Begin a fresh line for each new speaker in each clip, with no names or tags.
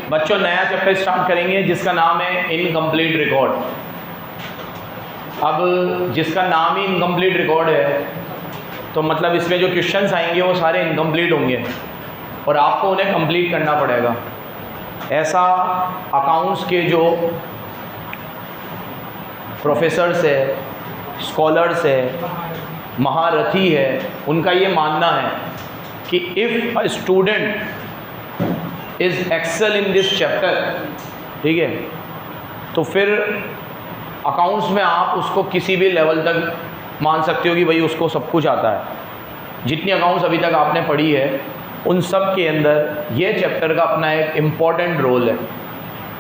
बच्चों नया chapter start करेंगे जिसका नाम है इनकम्प्लीट रिकॉर्ड। अब जिसका नाम ही इनकम्प्लीट रिकॉर्ड है तो मतलब इसमें जो क्वेश्चंस आएंगे वो सारे इनकम्प्लीट होंगे और आपको उन्हें कंप्लीट करना पड़ेगा। ऐसा अकाउंट्स के जो प्रोफेसर्स है, स्कॉलर्स है, महारथी है, उनका ये मानना है कि if a student is excel in this chapter, ठीक है, तो फिर अकाउंट्स में आप उसको किसी भी लेवल तक मान सकते हो कि भाई उसको सब कुछ आता है। जितनी अकाउंट्स अभी तक आपने पढ़ी है उन सब के अंदर ये चैप्टर का अपना एक इम्पॉर्टेंट रोल है,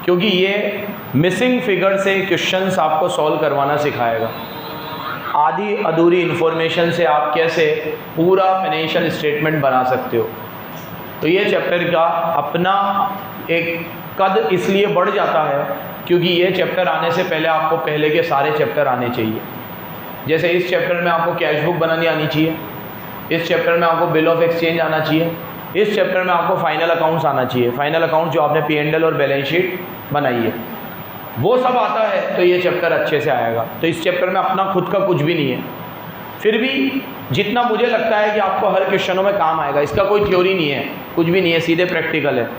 क्योंकि ये मिसिंग फिगर से क्वेश्चंस आपको सॉल्व करवाना सिखाएगा। आधी अधूरी इन्फॉर्मेशन से आप कैसे पूरा फाइनेंशियल स्टेटमेंट बना सकते हो। तो ये चैप्टर का अपना एक कद इसलिए बढ़ जाता है क्योंकि ये चैप्टर आने से पहले आपको पहले के सारे चैप्टर आने चाहिए। जैसे इस चैप्टर में आपको कैश बुक बनानी आनी चाहिए, इस चैप्टर में आपको बिल ऑफ एक्सचेंज आना चाहिए, इस चैप्टर में आपको फाइनल अकाउंट्स आना चाहिए। फाइनल अकाउंट जो आपने P&L और बैलेंस शीट बनाई है वो सब आता है तो ये चैप्टर अच्छे से आएगा। तो इस चैप्टर में अपना खुद का कुछ भी नहीं है, फिर भी जितना मुझे लगता है कि आपको हर क्वेश्चनों में काम आएगा। इसका कोई थ्योरी नहीं है, कुछ भी नहीं है, सीधे प्रैक्टिकल है।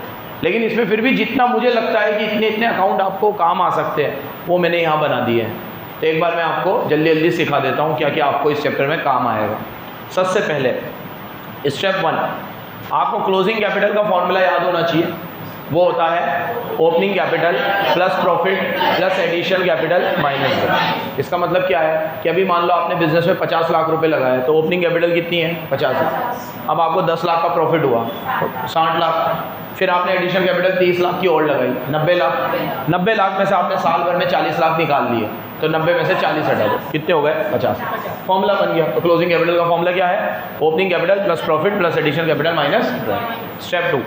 लेकिन इसमें फिर भी जितना मुझे लगता है कि इतने इतने अकाउंट आपको काम आ सकते हैं वो मैंने यहाँ बना दिए हैं। तो एक बार मैं आपको जल्दी जल्दी सिखा देता हूँ क्या क्या आपको इस चैप्टर में काम आएगा। सबसे पहले स्टेप 1, आपको क्लोजिंग कैपिटल का फॉर्मूला याद होना चाहिए। वो होता है opening capital plus profit plus additional capital minus. इसका मतलब क्या है कि अभी मान लो आपने बिजनेस में 50 लाख रुपए लगाए तो ओपनिंग कैपिटल कितनी है 50 लाख। अब आपको 10 लाख का प्रॉफिट हुआ, 60 लाख। फिर आपने एडिशनल कैपिटल 30 लाख की और लगाई, 90 लाख। 90 लाख में से आपने साल भर में 40 लाख निकाल लिए, तो 90 में से 40 हटा दो, कितने हो गए 50। फॉर्मूला बन गया। तो क्लोजिंग कैपिटल का फॉर्मूला क्या है? Opening capital plus profit plus additional capital minus. Step 2,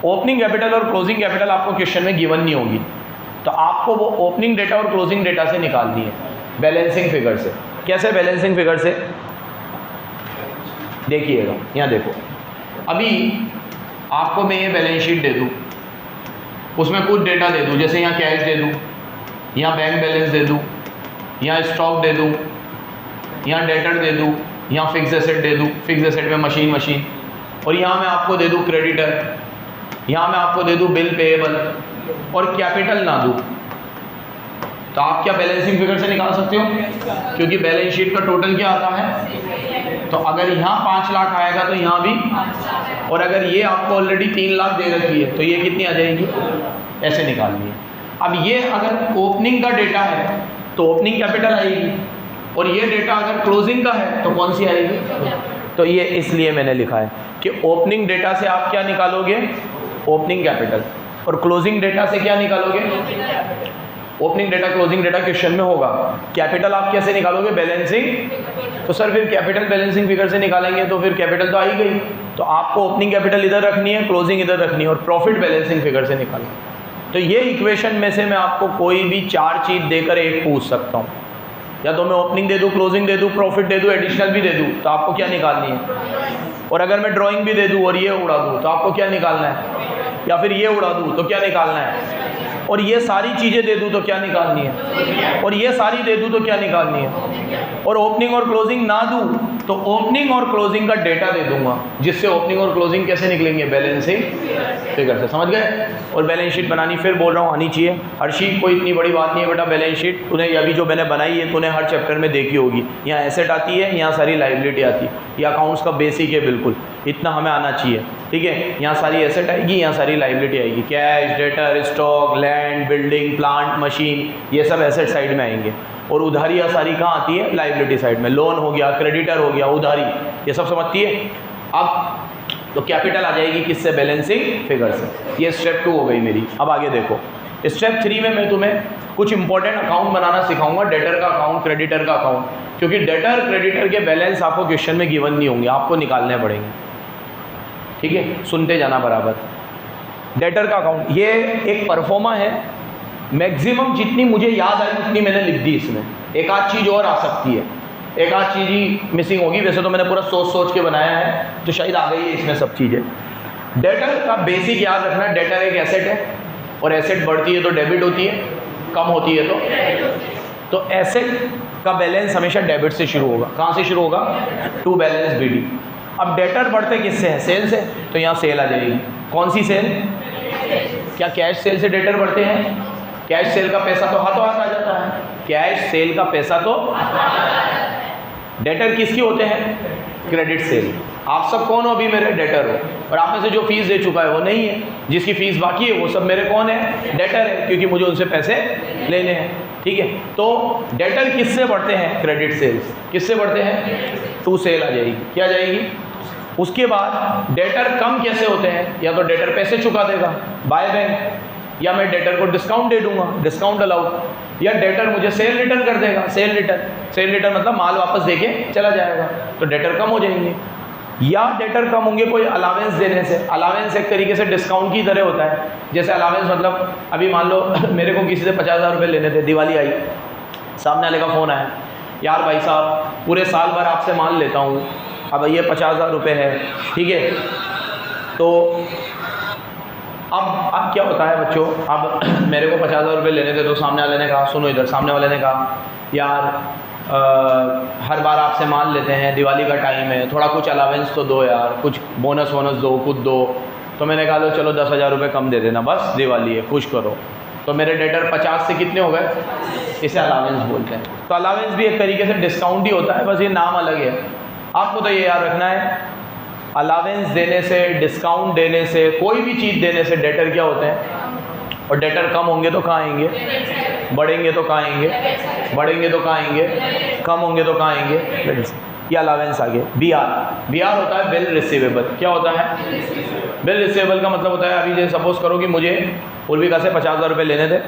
opening capital और क्लोजिंग कैपिटल आपको क्वेश्चन में गिवन नहीं होगी, तो आपको वो ओपनिंग डेटा और क्लोजिंग डेटा से निकालनी है, बैलेंसिंग फिगर से। कैसे बैलेंसिंग फिगर से? देखिएगा, यहाँ देखो, अभी आपको मैं ये बैलेंस शीट दे दूँ, उसमें कुछ डेटा दे दूँ, जैसे यहाँ कैश दे दूँ, यहाँ बैंक बैलेंस दे दूँ, यहाँ स्टॉक दे दूँ, यहाँ डेटर दे दूँ, यहाँ फिक्स एसेट दे दूँ, फिक्स एसेट में मशीन, और यहाँ मैं आपको दे दूँ क्रेडिटर, यहाँ मैं आपको दे दूँ बिल पेएबल और कैपिटल ना दूँ, तो आप क्या बैलेंसिंग फिगर से निकाल सकते हो? क्योंकि बैलेंस शीट का टोटल क्या आता है? तो अगर यहाँ 5 लाख आएगा तो यहाँ भी, और अगर ये आपको ऑलरेडी 3 लाख दे रखी है तो ये कितनी आ जाएगी? ऐसे निकालनी है। अब ये अगर ओपनिंग का डेटा है तो ओपनिंग कैपिटल आएगी, और ये डेटा अगर क्लोजिंग का है तो कौन सी आएगी? तो ये इसलिए मैंने लिखा है कि ओपनिंग डेटा से आप क्या निकालोगे? Opening capital. और क्लोजिंग डेटा से क्या निकालोगे? Opening data closing data question में होगा। कैपिटल आप कैसे निकालोगे? बैलेंसिंग। तो सर फिर कैपिटल बैलेंसिंग फिगर से निकालेंगे तो फिर कैपिटल तो आ ही गई, तो आपको ओपनिंग कैपिटल इधर रखनी है, क्लोजिंग इधर रखनी है, और प्रॉफिट बैलेंसिंग फिगर से निकालना। तो ये इक्वेशन में से मैं आपको कोई भी 4 चीज़ देकर एक पूछ सकता हूँ, या तो मैं ओपनिंग दे दूँ, क्लोजिंग दे दूँ, प्रॉफिट दे दूँ, एडिशनल भी दे दूँ, तो आपको क्या निकालनी है? और अगर मैं ड्राइंग भी दे दूँ और ये उड़ा दूँ तो आपको क्या निकालना है? या फिर ये उड़ा दूँ तो क्या निकालना है? और ये सारी चीज़ें दे दूँ तो क्या निकालनी है? और ये सारी दे दूँ तो क्या निकालनी है? और ओपनिंग और क्लोजिंग ना दूँ तो ओपनिंग और क्लोजिंग का डेटा दे दूंगा, जिससे ओपनिंग और क्लोजिंग कैसे निकलेंगे? बैलेंसिंग फिगर से। समझ गए? और बैलेंस शीट बनानी फिर बोल रहा हूँ आनी चाहिए। हर शीट कोई इतनी बड़ी बात नहीं है बेटा। बैलेंस शीट तूने अभी जो मैंने बनाई है तूने हर चैप्टर में देखी होगी। यहाँ एसेट आती है, यहाँ सारी लाइबिलिटी आती है। ये अकाउंट्स का बेसिक है, बिल्कुल इतना हमें आना चाहिए, ठीक है। यहाँ सारी एसेट आएगी, यहाँ सारी लाइबिलिटी आएगी, cash, debtor, stock, land, building, plant, machine, ये सब एसेट साइड में आएंगे। और उधारियाँ सारी कहाँ आती है? लाइबिलिटी साइड में। लोन हो गया, क्रेडिटर हो गया, उधारी, ये सब समझती है। अब तो कैपिटल आ जाएगी किससे? बैलेंसिंग फिगर से। ये स्टेप 2 हो गई मेरी। अब आगे देखो, स्टेप 3 में मैं तुम्हें कुछ इंपॉर्टेंट अकाउंट बनाना सिखाऊंगा, डेटर का अकाउंट, क्रेडिटर का अकाउंट, क्योंकि डेटर क्रेडिटर के बैलेंस आपको क्वेश्चन में गिवन नहीं होंगे, आपको निकालने पड़ेंगे, ठीक है। सुनते जाना बराबर। डेटर का अकाउंट ये एक परफॉर्मा है, मैक्सिमम जितनी मुझे याद आई उतनी मैंने लिख दी इसमें। एक आध चीज़ और आ सकती है, एक आध चीज़ ही मिसिंग होगी। वैसे तो मैंने पूरा सोच के बनाया है, तो शायद आ गई है इसमें सब चीज़ें। डेटर का बेसिक याद रखना, डेटर एक एसेट है और एसेट बढ़ती है तो डेबिट होती है, कम होती है तो एसेट का बैलेंस हमेशा डेबिट से शुरू होगा। कहाँ से शुरू होगा? To balance BD। अब डेटर बढ़ते किससे हैं? सेल से, तो यहाँ सेल आ जाएगी। कौन सी सेल? क्या कैश सेल से डेटर बढ़ते हैं? कैश सेल का पैसा तो हाथों हाथ आ जाता है, कैश सेल का पैसा तो डेटर किसके होते हैं? Credit sale. आप सब कौन हो? अभी मेरे डेटर हो, और आप में से जो फीस दे चुका है वो नहीं है, जिसकी फीस बाकी है वो सब मेरे कौन है? डेटर है, क्योंकि मुझे उनसे पैसे लेने हैं। ठीक है, तो डेटर किससे बढ़ते हैं? Credit sales. किससे बढ़ते हैं? टू सेल आ जाएगी। क्या जाएगी? उसके बाद डेटर कम कैसे होते हैं? या तो डेटर पैसे चुका देगा बाय बैंक, या मैं डेटर को डिस्काउंट दे दूंगा, डिस्काउंट अलाउड, या डेटर मुझे सेल रिटर्न कर देगा। सेल रिटर्न मतलब माल वापस देके चला जाएगा, तो डेटर कम हो जाएंगे। या डेटर कम होंगे कोई अलावेंस देने से। अलावेंस एक तरीके से डिस्काउंट की तरह होता है। जैसे अलावेंस मतलब अभी मान लो मेरे को किसी से 50,000 रुपये लेने थे, दिवाली आई, सामने वाले का फ़ोन आया, यार भाई साहब पूरे साल भर आपसे माल लेता हूँ, अब ये 50,000 रुपये है, ठीक है। तो अब क्या होता है बच्चों, अब मेरे को 50,000 रुपये लेने थे, तो सामने वाले ने कहा, सुनो इधर, सामने वाले ने कहा यार हर बार आपसे माल लेते हैं, दिवाली का टाइम है, थोड़ा कुछ अलावेंस तो दो यार, कुछ बोनस वोनस दो, कुछ दो। तो मैंने कहा लो चलो 10,000 रुपये कम दे देना, बस दिवाली है, खुश करो। तो मेरे डेटर 50 से कितने हो गए? इसे अलावेंस बोलते हैं। तो अलावेंस भी एक तरीके से डिस्काउंट ही होता है, बस ये नाम अलग है। आपको तो ये याद रखना है, अलावेंस देने से, डिस्काउंट देने से, कोई भी चीज़ देने से डेटर क्या होते हैं? और डेटर कम होंगे तो कहाँ आएंगे? बढ़ेंगे तो कहाँ आएंगे? बढ़ेंगे तो कहाँ आएंगे? कम होंगे तो कहाँ आएंगे? ये अलावेंस आगे। BR होता है बिल रिसीवेबल। क्या होता है? बिल रिसीवेबल का मतलब होता है, अभी जैसे सपोज करो कि मुझे उर्विका से 50,000 रुपये लेने थे,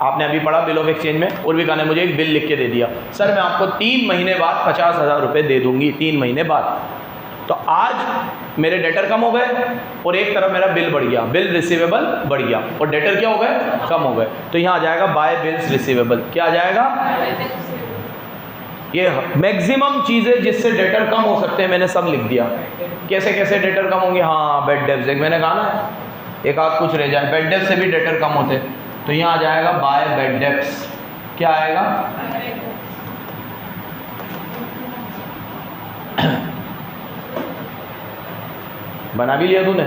आपने अभी पढ़ा बिल ऑफ एक्सचेंज में, उर्विका ने मुझे एक बिल लिख के दे दिया, सर मैं आपको 3 महीने बाद 50,000 रुपये दे दूँगी, 3 महीने बाद। तो आज मेरे डेटर कम हो गए और एक तरफ मेरा बिल बढ़ गया, बिल रिसीवेबल बढ़ गया, और डेटर क्या हो गए? कम हो गए। तो यहाँ आ जाएगा बाय बिल्स रिसीवेबल। क्या आ जाएगा? ये मैक्सिमम चीज़ें जिससे डेटर कम हो सकते हैं मैंने सब लिख दिया। कैसे कैसे डेटर कम होंगे? हाँ, बेड डेब्स, एक मैंने कहा ना, एक आध कुछ रह जाए, बेड डेब्स से भी डेटर कम होते, तो यहाँ आ जाएगा बाय बेड डेब्स। क्या आएगा? बना भी लिया तूने?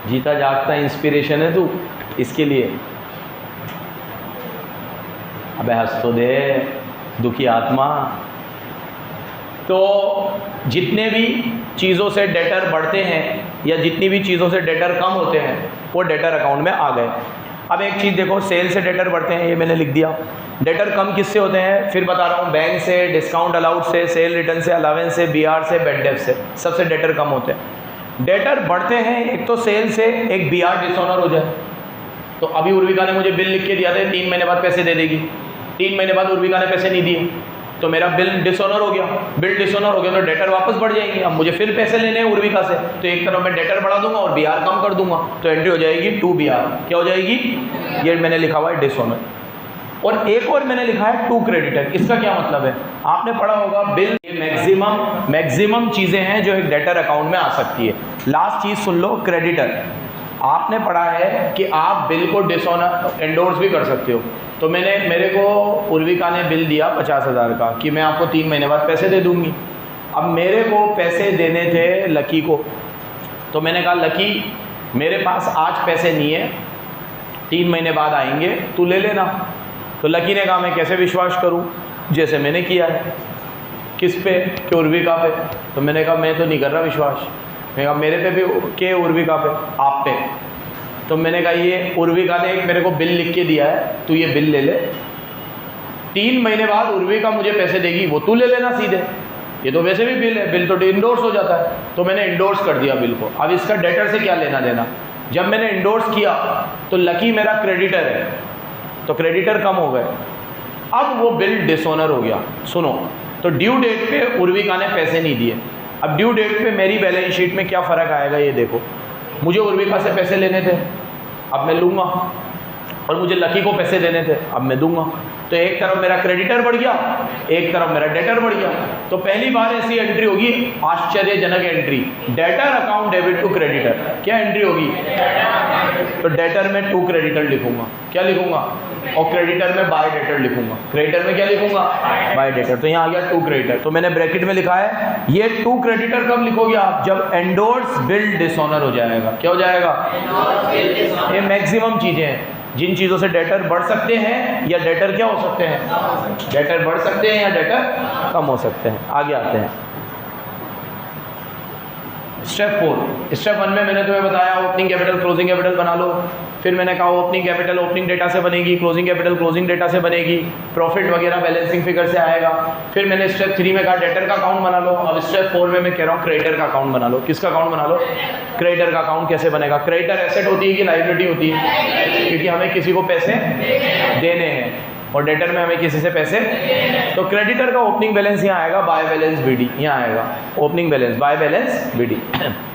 जीता जागता इंस्पिरेशन है तू इसके लिए। अबे हंस तो दे, दुखी आत्मा। तो जितने भी चीज़ों से डेटर बढ़ते हैं या जितनी भी चीज़ों से डेटर कम होते हैं वो डेटर अकाउंट में आ गए। अब एक चीज़ देखो, सेल से डेटर बढ़ते हैं, ये मैंने लिख दिया। डेटर कम किससे होते हैं? फिर बता रहा हूँ, बैंक से, डिस्काउंट अलाउड से, सेल रिटर्न से, अलावेंस से, BR से, बेड डेब्ट से, सबसे डेटर कम होते हैं। डेटर बढ़ते हैं एक तो सेल से, एक BR डिसऑनर हो जाए। तो अभी उर्विका ने मुझे बिल लिख के दिया था 3 महीने बाद पैसे दे देगी, 3 महीने बाद उर्विका ने पैसे नहीं दिए, तो मेरा बिल डिसऑनर हो गया। बिल डिसऑनर हो गया तो डेटर वापस बढ़ जाएंगे, अब मुझे फिर पैसे लेने हैं उर्विका से, तो एक तरफ मैं डेटर बढ़ा दूंगा और BR कम कर दूंगा, तो एंट्री हो जाएगी 2BR। क्या हो जाएगी? ये मैंने लिखा हुआ है डिसऑनर। और एक और मैंने लिखा है 2 क्रेडिटर। इसका क्या मतलब है? आपने पढ़ा होगा बिल, मैक्सिमम चीज़ें हैं जो एक डेटर अकाउंट में आ सकती है। लास्ट चीज़ सुन लो, क्रेडिटर। आपने पढ़ा है कि आप बिल को डिसऑनर एंडोर्स भी कर सकते हो। तो मेरे को उर्विका ने बिल दिया 50,000 का कि मैं आपको 3 महीने बाद पैसे दे दूंगी। अब मेरे को पैसे देने थे लकी को, तो मैंने कहा लकी मेरे पास आज पैसे नहीं है, 3 महीने बाद आएंगे, तू ले लेना। तो लकी ने कहा मैं कैसे विश्वास करूं? जैसे मैंने किया है। किस पे? कि उर्विका पे। तो मैंने कहा मैं तो नहीं कर रहा विश्वास। मैंने कहा मेरे पे भी के उर्विका पे, आप पे। तो मैंने कहा ये उर्विका ने एक मेरे को बिल लिख के दिया है, तू ये बिल ले ले, 3 महीने बाद उर्विका मुझे पैसे देगी, वो तू ले लेना सीधे, ये तो वैसे भी बिल है, बिल तो इंडोर्स हो जाता है। तो मैंने इंडोर्स कर दिया बिल को। अब इसका डेटर से क्या लेना देना? जब मैंने इंडोर्स किया तो लकी मेरा क्रेडिटर है, तो क्रेडिटर कम हो गए, अब वो बिल डिसऑनर हो गया। सुनो, तो ड्यू डेट पे उर्विका ने पैसे नहीं दिए। अब ड्यू डेट पे मेरी बैलेंस शीट में क्या फ़र्क आएगा ये देखो। मुझे उर्विका से पैसे लेने थे, अब मैं लूँगा, और मुझे लकी को पैसे देने थे, अब मैं दूंगा। तो एक तरफ मेरा क्रेडिटर बढ़ गया, एक तरफ मेरा डेटर बढ़ गया। तो पहली बार ऐसी एंट्री होगी, आश्चर्यजनक entry, debtor account debit to creditor. क्या एंट्री होगी? तो डेटर में टू क्रेडिटर लिखूंगा, क्या लिखूंगा? और क्रेडिटर में बाय डेटर लिखूंगा। क्रेडिटर में क्या लिखूंगा? Bye debtor. तो यहाँ आ गया टू क्रेडिटर। तो मैंने ब्रैकेट में लिखा है, ये टू क्रेडिटर कब लिखोगे आप? जब एंडोर्स बिल डिसऑनर हो जाएगा। क्या हो जाएगा? ये मैक्सिमम चीजें हैं जिन चीज़ों से डेटर बढ़ सकते हैं या डेटर क्या हो सकते हैं? डेटर बढ़ सकते हैं या डेटर कम हो सकते हैं। आगे आते हैं स्टेप 4। स्टेप 1 में मैंने तुम्हें बताया ओपनिंग कैपिटल क्लोजिंग कैपिटल बना लो। फिर मैंने कहा ओपनिंग कैपिटल ओपनिंग डेटा से बनेगी, क्लोजिंग कैपिटल क्लोजिंग डेटा से बनेगी, प्रॉफिट वगैरह बैलेंसिंग फिगर से आएगा। फिर मैंने स्टेप 3 में कहा डेटर का अकाउंट बना लो। अब स्टेप 4 में मैं कह रहा हूँ क्रेडिटर का अकाउंट बना लो। किसका अकाउंट बना लो? क्रेडिटर का अकाउंट कैसे बनेगा? क्रेडिटर एसेट होती है कि लायबिलिटी होती है? क्योंकि हमें किसी को पैसे देने हैं और डेटर में हमें किसी से पैसे। तो क्रेडिटर का ओपनिंग बैलेंस यहाँ आएगा, बाय बैलेंस बीडी। यहाँ आएगा opening balance by balance BD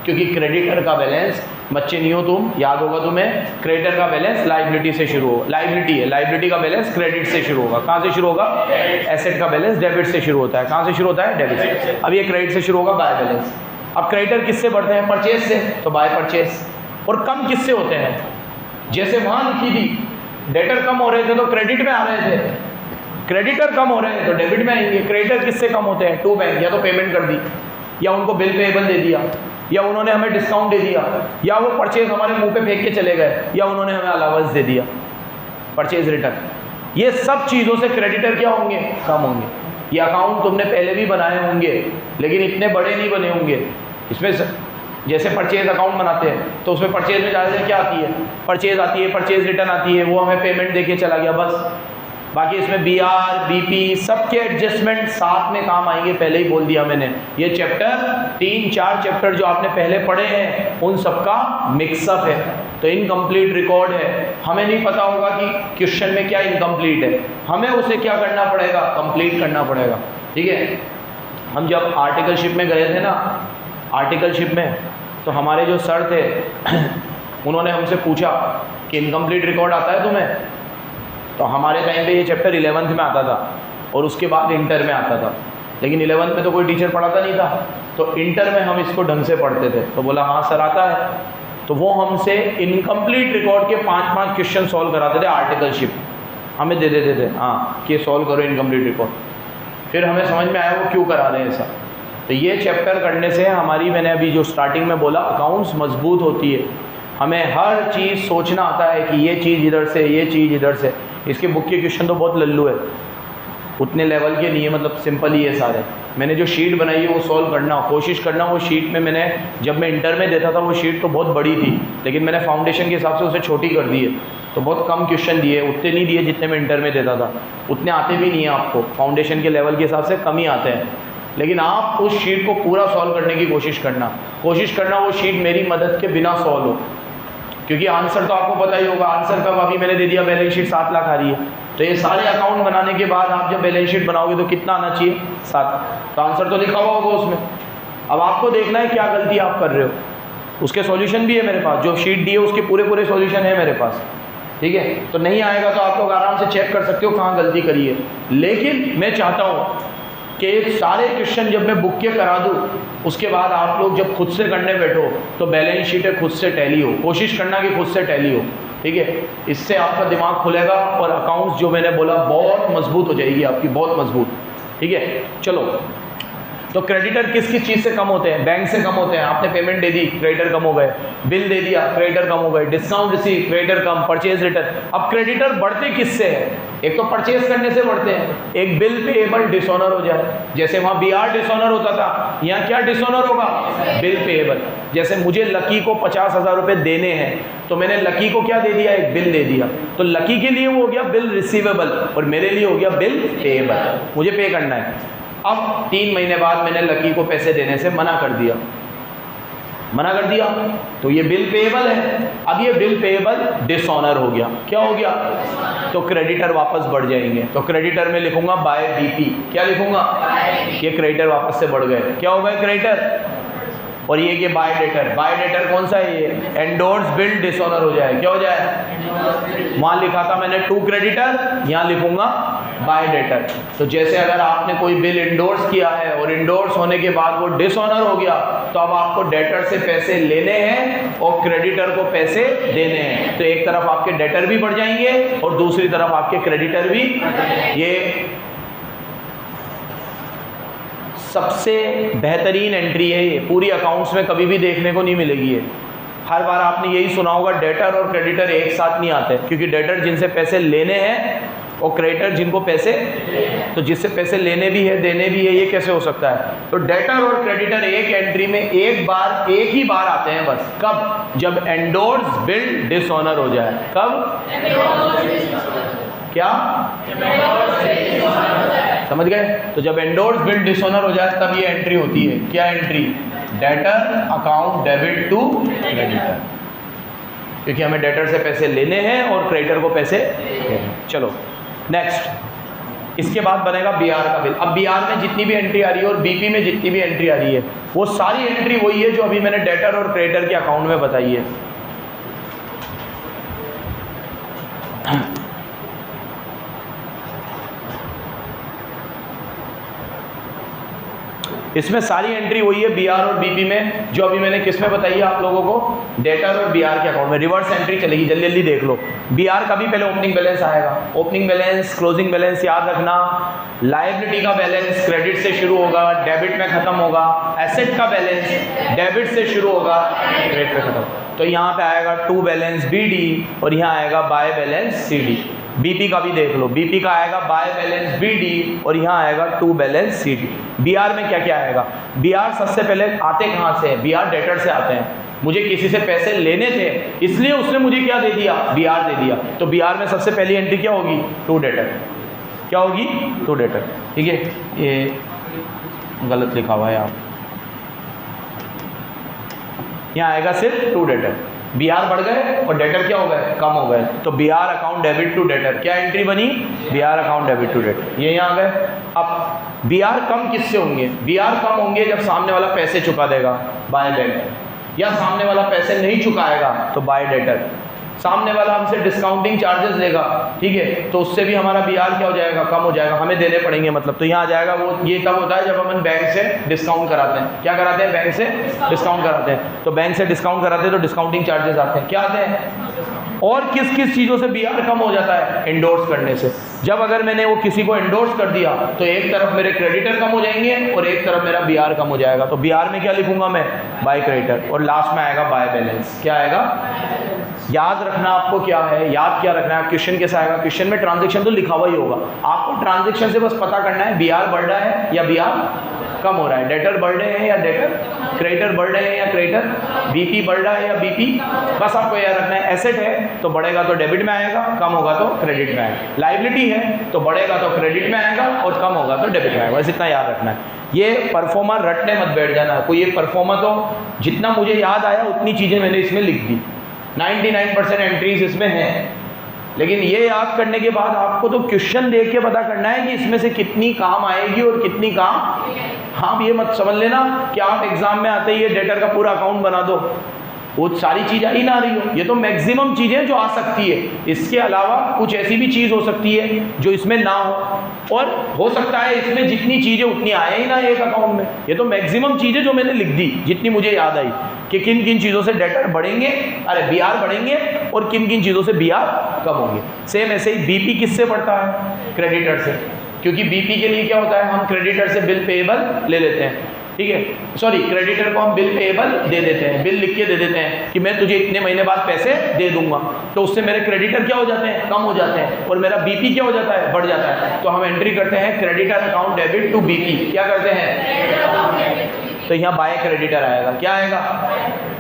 क्योंकि क्रेडिटर का बैलेंस, बच्चे नहीं हो तुम, याद होगा तुम्हें, क्रेडिटर का बैलेंस लायबिलिटी से शुरू होगा। लायबिलिटी है, लायबिलिटी का बैलेंस क्रेडिट से शुरू होगा। कहाँ से शुरू होगा? एसेट का बैलेंस डेबिट से शुरू होता है। कहाँ से शुरू होता है? डेबिट से। अब ये क्रेडिट से शुरू होगा, बाय बैलेंस। अब क्रेडिटर किससे बढ़ते हैं? परचेज से, तो बाय परचेज। और कम किससे होते हैं? जैसे वहाँ लिखी थी डेटर कम हो रहे थे तो क्रेडिट में आ रहे थे, क्रेडिटर कम हो रहे हैं तो डेबिट में आएंगे। क्रेडिटर किससे कम होते हैं? टू बैंक, या तो पेमेंट कर दी, या उनको बिल पेएबल दे दिया, या उन्होंने हमें डिस्काउंट दे दिया, या वो परचेज हमारे मुंह पे फेंक के चले गए, या उन्होंने हमें अलाउंस दे दिया, परचेज रिटर्न। ये सब चीज़ों से क्रेडिटर क्या होंगे? कम होंगे। ये अकाउंट तुमने पहले भी बनाए होंगे लेकिन इतने बड़े नहीं बने होंगे। इसमें जैसे परचेज अकाउंट बनाते हैं तो उसमें परचेज में ज़्यादा क्या आती है? परचेज आती है, परचेज रिटर्न आती है, वो हमें पेमेंट देके चला गया बस। बाकी इसमें बीआर बीपी सबके एडजस्टमेंट साथ में काम आएंगे, पहले ही बोल दिया मैंने। ये चैप्टर 3-4 चैप्टर जो आपने पहले पढ़े हैं उन सबका मिक्सअप है। तो इनकम्प्लीट रिकॉर्ड है, हमें नहीं पता होगा कि क्वेश्चन में क्या इनकम्प्लीट है, हमें उसे क्या करना पड़ेगा? कंप्लीट करना पड़ेगा। ठीक है, हम जब आर्टिकलशिप में गए थे ना, आर्टिकलशिप में, तो हमारे जो सर थे उन्होंने हमसे पूछा कि इनकम्प्लीट रिकॉर्ड आता है तुम्हें? तो हमारे टाइम पे ये चैप्टर 11th में आता था और उसके बाद इंटर में आता था, लेकिन 11th में तो कोई टीचर पढ़ाता नहीं था, तो इंटर में हम इसको ढंग से पढ़ते थे। तो बोला हाँ सर आता है। तो वो हमसे इनकम्प्लीट रिकॉर्ड के 5-5 क्वेश्चन सॉल्व कराते थे, आर्टिकलशिप हमें दे देते थे, हाँ कि सॉल्व करो इनकम्प्लीट रिकॉर्ड। फिर हमें समझ में आया वो क्यों करा रहे हैं ऐसा। तो ये चैप्टर करने से हमारी, मैंने अभी जो स्टार्टिंग में बोला, अकाउंट्स मजबूत होती है। हमें हर चीज़ सोचना आता है कि ये चीज़ इधर से, ये चीज़ इधर से। इसके बुक के क्वेश्चन तो बहुत लल्लू है, उतने लेवल के नहीं है, मतलब सिंपल ही है सारे। मैंने जो शीट बनाई है वो सॉल्व करना, कोशिश करना। वो शीट में मैंने, जब मैं इंटर में देता था वो शीट तो बहुत बड़ी थी, लेकिन मैंने फाउंडेशन के हिसाब से उसे छोटी कर दी है। तो बहुत कम क्वेश्चन दिए, उतने नहीं दिए जितने मैं इंटर में देता था। उतने आते भी नहीं हैं आपको, फाउंडेशन के लेवल के हिसाब से कम ही आते हैं। लेकिन आप उस शीट को पूरा सॉल्व करने की कोशिश करना वो शीट मेरी मदद के बिना सॉल्व हो, क्योंकि आंसर तो आपको पता ही होगा। आंसर कब? अभी मैंने दे दिया, बैलेंस शीट 7 लाख आ रही है, तो ये सारे अकाउंट बनाने के बाद आप जब बैलेंस शीट बनाओगे तो कितना आना चाहिए? 7। तो आंसर तो लिखा हुआ होगा उसमें। अब आपको देखना है क्या गलती आप कर रहे हो, उसके सॉल्यूशन भी है मेरे पास, जो शीट दी है उसके पूरे सॉल्यूशन है मेरे पास। ठीक है, तो नहीं आएगा तो आप लोग आराम से चेक कर सकते हो कहाँ गलती करी है। लेकिन मैं चाहता हूँ कि सारे क्वेश्चन जब मैं बुक के करा दूँ, उसके बाद आप लोग जब खुद से करने बैठो तो बैलेंस शीटें खुद से टैली हो। कोशिश करना कि खुद से टैली हो। ठीक है, इससे आपका दिमाग खुलेगा और अकाउंट्स जो मैंने बोला बहुत मजबूत हो जाएगी आपकी, बहुत मजबूत। ठीक है, चलो। तो क्रेडिटर किस किस चीज़ से कम होते हैं? बैंक से कम होते हैं। आपने पेमेंट दे दी, क्रेडिटर कम हो गए। बिल दे दिया, क्रेडिटर कम हो गए। डिस्काउंट रिसीव, क्रेडिटर कम। Purchase return. अब क्रेडिटर बढ़ते किससे हैं? एक तो परचेज करने से बढ़ते हैं, एक बिल पेएबल डिसऑनर हो जाए। जैसे वहाँ बीआर डिसऑनर होता था, यहाँ क्या डिसऑनर होगा? Bill payable. जैसे मुझे लकी को 50,000 रुपये देने हैं तो मैंने लकी को क्या दे दिया? एक बिल दे दिया। तो लकी के लिए वो हो गया बिल रिसीवेबल और मेरे लिए हो गया बिल पेएबल, मुझे पे करना है। अब 3 महीने बाद मैंने लकी को पैसे देने से मना कर दिया, तो ये बिल पेएबल है। अब ये बिल पेएबल डिसऑनर हो गया। क्या हो गया? तो क्रेडिटर वापस बढ़ जाएंगे। तो क्रेडिटर में लिखूंगा बाय बीपी। क्या लिखूंगा? ये क्रेडिटर वापस से बढ़ गए। क्या हो गए क्रेडिटर? और ये कि बाय डेटर, बाय डेटर कौन सा है ये, एंडोर्स बिल डिसऑनर हो जाए, क्या हो जाए, वहां लिखा था मैंने टू क्रेडिटर, यहां लिखूंगा बाय डेटर। तो जैसे अगर आपने कोई बिल इंडोर्स किया है और इंडोर्स होने के बाद वो डिसऑनर हो गया, तो अब आपको डेटर से पैसे लेने हैं और क्रेडिटर को पैसे देने हैं। तो एक तरफ आपके डेटर भी बढ़ जाएंगे और दूसरी तरफ आपके क्रेडिटर भी। ये सबसे बेहतरीन एंट्री है, ये पूरी अकाउंट्स में कभी भी देखने को नहीं मिलेगी है। हर बार आपने यही सुना होगा, डेटर और क्रेडिटर एक साथ नहीं आते, क्योंकि डेटर जिनसे पैसे लेने हैं और क्रेडिटर जिनको पैसे, तो जिससे पैसे लेने भी है देने भी है, ये कैसे हो सकता है। तो डेटर और क्रेडिटर एक एंट्री में एक ही बार आते हैं बस। कब, जब एंडोर्स बिल डिसऑनर हो जाए। कब, क्या समझ गए। तो जब एंडोर्स बिल डिसऑनर हो जाए तब ये एंट्री होती है। क्या entry, debtor account debit to creditor, क्योंकि हमें डेटर से पैसे लेने हैं और क्रेडिटर को पैसे देने हैं। चलो नेक्स्ट, इसके बाद बनेगा बीआर का बिल। अब बीआर में जितनी भी एंट्री आ रही है और बीपी में जितनी भी एंट्री आ रही है, वो सारी एंट्री वही है जो अभी मैंने डेटर और क्रेडिटर के अकाउंट में बताई है। इसमें सारी एंट्री वही है बीआर और बीपी में, जो अभी मैंने किस में बताई है आप लोगों को, डेटर और बीआर के अकाउंट में। रिवर्स एंट्री चलेगी, जल्दी जल्दी देख लो। बीआर का भी पहले ओपनिंग बैलेंस आएगा, ओपनिंग बैलेंस, क्लोजिंग बैलेंस याद रखना। लायबिलिटी का बैलेंस क्रेडिट से शुरू होगा, डेबिट में खत्म होगा। एसेट का बैलेंस डेबिट से शुरू होगा, क्रेडिट में खत्म। तो यहाँ पे आएगा टू बैलेंस बीडी और यहाँ आएगा बाय बैलेंस सीडी। बीपी का भी देख लो, बीपी का आएगा बाय बैलेंस बीडी और यहाँ आएगा टू बैलेंस सीडी। बीआर में क्या क्या आएगा, बीआर सबसे पहले आते कहाँ से हैं, बीआर डेटर से आते हैं। मुझे किसी से पैसे लेने थे, इसलिए उसने मुझे क्या दे दिया, बीआर दे दिया। तो बीआर में सबसे पहली एंट्री क्या होगी, टू डेटर। क्या होगी, टू डेटर। ठीक है, ये गलत लिखा हुआ है आप, यहाँ आएगा सिर्फ टू डेटर। बीआर बढ़ गए और डेटर क्या हो गए, कम हो गए। तो BR account debit to debtor, क्या एंट्री बनी, BR account debit to debtor, ये यहाँ आ गए। अब बीआर कम किससे होंगे, बीआर कम होंगे जब सामने वाला पैसे चुका देगा, बाय डेटर, या सामने वाला पैसे नहीं चुकाएगा तो बाय डेटर। सामने वाला हमसे डिस्काउंटिंग चार्जेस लेगा, ठीक है, तो उससे भी हमारा बीआर क्या हो जाएगा, कम हो जाएगा, हमें देने पड़ेंगे मतलब। तो यहाँ आ जाएगा वो, ये तब होता है जब हम बैंक से डिस्काउंट कराते हैं। क्या कराते हैं, बैंक से डिस्काउंट कराते हैं। तो बैंक से डिस्काउंट कराते हैं तो डिस्काउंटिंग चार्जेस आते हैं। क्या आते हैं, और किस किस चीज़ों से बीआर कम हो जाता है, इंडोर्स करने से। जब अगर मैंने वो किसी को इंडोर्स कर दिया तो एक तरफ मेरे क्रेडिटर कम हो जाएंगे और एक तरफ मेरा बीआर कम हो जाएगा। तो बीआर में क्या लिखूंगा मैं, बाय क्रेडिटर, और लास्ट में आएगा बाय बैलेंस। क्या आएगा, याद रखना आपको क्या है, याद क्या रखना है, क्वेश्चन कैसा आएगा। क्वेश्चन में ट्रांजैक्शन तो लिखा हुआ ही होगा, आपको ट्रांजैक्शन से बस पता करना है बीआर बढ़ रहा है या बीआर कम हो रहा है, डेटर बढ़ रहे हैं या डेटर, क्रेडिटर बढ़ रहे हैं या क्रेडिटर, बीपी बढ़ रहा है या बीपी। बस आपको याद रखना है, एसेट है तो बढ़ेगा तो डेबिट में आएगा, कम होगा तो क्रेडिट में आएगा। लायबिलिटी है तो बढ़ेगा तो क्रेडिट में आएगा और कम होगा तो डेबिट में आएगा। बस इतना याद रखना है। ये परफॉर्मर रटने मत बैठ जाना, कोई ये परफॉर्मर तो जितना मुझे याद आया उतनी चीज़ें मैंने इसमें लिख दी। 99% एंट्रीज इसमें हैं, लेकिन ये याद करने के बाद आपको तो क्वेश्चन देख के पता करना है कि इसमें से कितनी काम आएगी और कितनी काम। हाँ, ये मत समझ लेना कि आप एग्जाम में आते ही ये डेटर का पूरा अकाउंट बना दो, वो सारी चीज़ ही ना रही हो। ये तो मैक्सिमम चीज़ें जो आ सकती है, इसके अलावा कुछ ऐसी भी चीज़ हो सकती है जो इसमें ना हो, और हो सकता है इसमें जितनी चीज़ें उतनी आए ही ना एक अकाउंट में। ये तो मैक्सिमम चीज़ें जो मैंने लिख दी, जितनी मुझे याद आई कि किन किन चीज़ों से डेटर बढ़ेंगे, अरे बीआर बढ़ेंगे, और किन किन चीज़ों से बीआर कम होंगे। सेम ऐसे ही बीपी किससे बढ़ता है, क्रेडिटर से, क्योंकि बीपी के लिए क्या होता है, हम क्रेडिटर से बिल पेएबल ले लेते हैं, ठीक है, सॉरी क्रेडिटर को हम बिल पेएबल दे देते हैं, बिल लिख के दे देते हैं कि मैं तुझे इतने महीने बाद पैसे दे दूंगा। तो उससे मेरे क्रेडिटर क्या हो जाते हैं, कम हो जाते हैं, और मेरा बीपी क्या हो जाता है, बढ़ जाता है। तो हम एंट्री करते हैं creditor account debit to BP. क्या करते हैं, तो यहाँ बाय क्रेडिटर आएगा, क्या आएगा,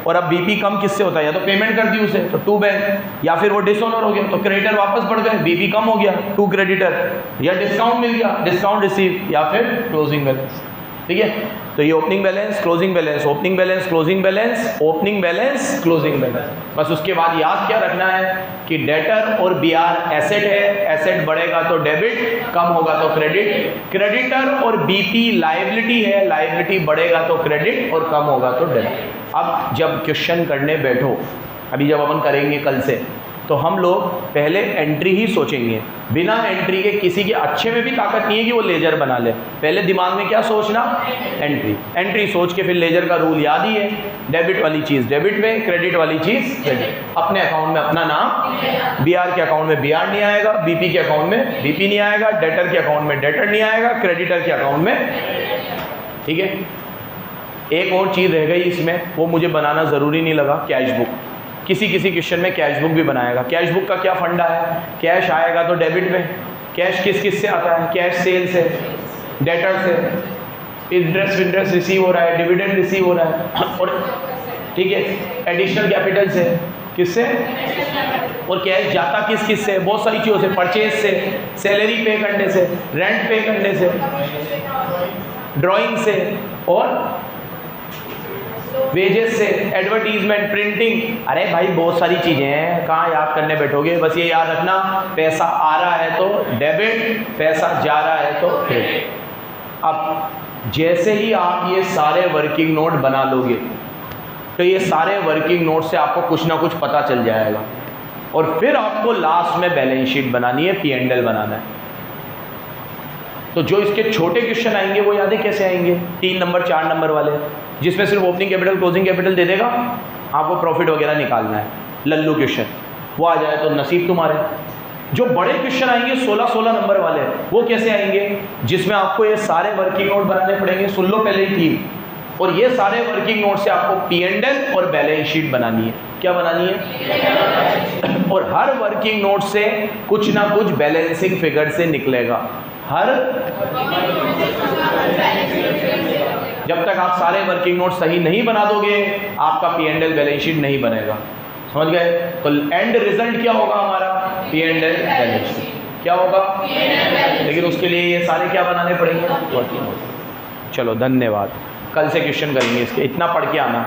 और अब बीपी कम किससे होता है, या तो पेमेंट कर दी उसे तो टू बैंक, या फिर वो डिसऑनर हो गया तो क्रेडिटर वापस बढ़ गए, बीपी कम हो गया टू क्रेडिटर, या डिस्काउंट मिल गया डिस्काउंट रिसीव, या फिर क्लोजिंग बैलेंस। ठीक है। तो ये opening balance, closing balance, opening balance, closing balance, opening balance, closing balance. बस उसके बाद याद क्या रखना है कि डेटर और बीआर एसेट है, एसेट बढ़ेगा तो डेबिट, कम होगा तो क्रेडिट। क्रेडिटर और बीपी लायबिलिटी है, लायबिलिटी बढ़ेगा तो क्रेडिट और कम होगा तो डेबिट। अब जब क्वेश्चन करने बैठो, अभी जब अपन करेंगे कल से, तो हम लोग पहले एंट्री ही सोचेंगे। बिना एंट्री के किसी के अच्छे में भी ताकत नहीं है कि वो लेजर बना ले। पहले दिमाग में क्या सोचना, एंट्री। एंट्री सोच के फिर लेजर का रूल याद ही है, डेबिट वाली चीज़ डेबिट में, क्रेडिट वाली चीज़ क्रेडिट। अपने अकाउंट में अपना नाम, बीआर के अकाउंट में बीआर नहीं आएगा, बीपी के अकाउंट में बीपी नहीं आएगा, डेटर के अकाउंट में डेटर नहीं आएगा, क्रेडिटर के अकाउंट में, ठीक है। एक और चीज़ रह गई इसमें, वो मुझे बनाना ज़रूरी नहीं लगा, कैश बुक। किसी किसी क्वेश्चन में कैश बुक भी बनाएगा। कैश बुक का क्या फंडा है, कैश आएगा तो डेबिट में, कैश किस किस से आता है, कैश सेल से, डेटर से, इंटरेस्ट रिसीव हो रहा है, डिविडेंड रिसीव हो रहा है, और ठीक है एडिशनल कैपिटल से, किससे, और कैश जाता किस किस से, बहुत सारी चीज़ों से, परचेज से, सैलरी पे करने से, रेंट पे करने से, ड्राइंग से, और वेजेस से, एडवर्टीजमेंट, प्रिंटिंग। अरे भाई बहुत सारी चीज़ें हैं, कहाँ याद करने बैठोगे। बस ये याद रखना, पैसा आ रहा है तो डेबिट, पैसा जा रहा है तो क्रेडिट। अब जैसे ही आप ये सारे वर्किंग नोट बना लोगे, तो ये सारे वर्किंग नोट से आपको कुछ ना कुछ पता चल जाएगा, और फिर आपको लास्ट में बैलेंस शीट बनानी है, P&L बनाना है। तो जो इसके छोटे क्वेश्चन आएंगे वो याद है कैसे आएंगे, 3 नंबर 4 नंबर वाले, जिसमें सिर्फ ओपनिंग कैपिटल क्लोजिंग कैपिटल दे देगा, आपको प्रॉफिट वगैरह निकालना है, लल्लू क्वेश्चन, वो आ जाए तो नसीब तुम्हारे। जो बड़े क्वेश्चन आएंगे 16-16 नंबर वाले, वो कैसे आएंगे, जिसमें आपको ये सारे वर्किंग नोट बनाने पड़ेंगे। सुन लो पहले ही थी, और ये सारे वर्किंग नोट से आपको P&L और बैलेंस शीट बनानी है। क्या बनानी है, और हर वर्किंग नोट से कुछ ना कुछ बैलेंसिंग फिगर से निकलेगा। हर जब तक आप सारे वर्किंग नोट सही नहीं बना दोगे, आपका P&L बैलेंस शीट नहीं बनेगा। समझ गए। तो एंड रिजल्ट क्या होगा हमारा, P&L बैलेंस शीट क्या होगा, लेकिन उसके लिए ये सारे क्या बनाने पड़ेंगे, वर्किंग नोट। चलो धन्यवाद, कल से क्वेश्चन करेंगे इसके, इतना पढ़ के आना।